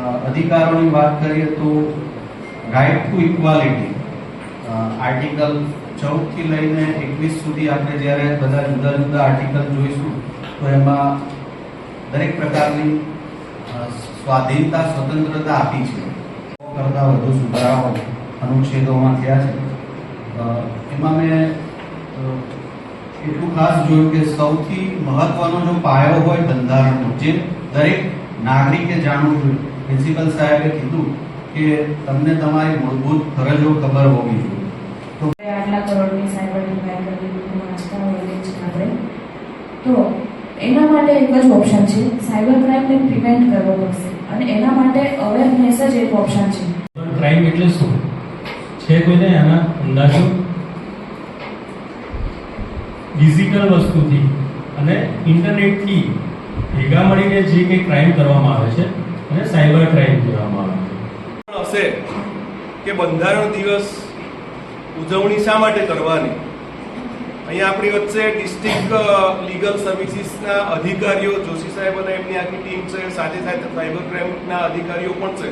અધિકારોની વાત કરીએ તો રાઇટ ટુ ઇક્વાલિટી આર્ટિકલ 14 થી લઈને 21 સુધી આપણે જ્યારે બધા જુદા જુદા આર્ટિકલ જોઈશું તો એમાં દરેક પ્રકારની સ્વાધીનતા સ્વતંત્રતા આપી છે કરતાં વધુ સુધારાઓ અનુચ્છેદોમાં થયા છે। એમાં મેં એટલું ખાસ જોયું કે સૌથી મહત્વનો જો પાયો હોય બંધારણનો જે દરેક નાગરિકે જાણવું જોઈએ। પ્રિન્સિપલ સાહેબે કીધું કે તમને તમારી મૂળભૂત ફરજો ખબર હોવી જોઈએ। તો આટલા કરોડની સાયબર ડિફાઇન કરી વાંચતા હોઈએ છીએ આપણે, તો એના માટે એક જ ઓપ્શન છે, સાયબર ક્રાઇમને પ્રિવેન્ટ કરવો પડશે અને એના માટે અવેરનેસ જ એક ઓપ્શન છે। ક્રાઇમ એટલે શું છે કોઈને આના અંદાજો? ફિઝિકલ વસ્તુથી અને ઇન્ટરનેટથી ભેગા મળીને જે કંઈ ક્રાઇમ કરવામાં આવે છે અને સાયબર ક્રાઇમ કહેવામાં આવે છે। હશે કે બંધારણ દિવસ ઉજવણી શા માટે કરવાની? અહીંયા આપણી વચ્ચે ડિસ્ટ્રિક્ટ લીગલ સર્વિસીસના અધિકારીઓ જોશી સાહેબ અને એમની આખી ટીમ છે, સાથે સાથે સાયબર ક્રાઇમના અધિકારીઓ પણ છે।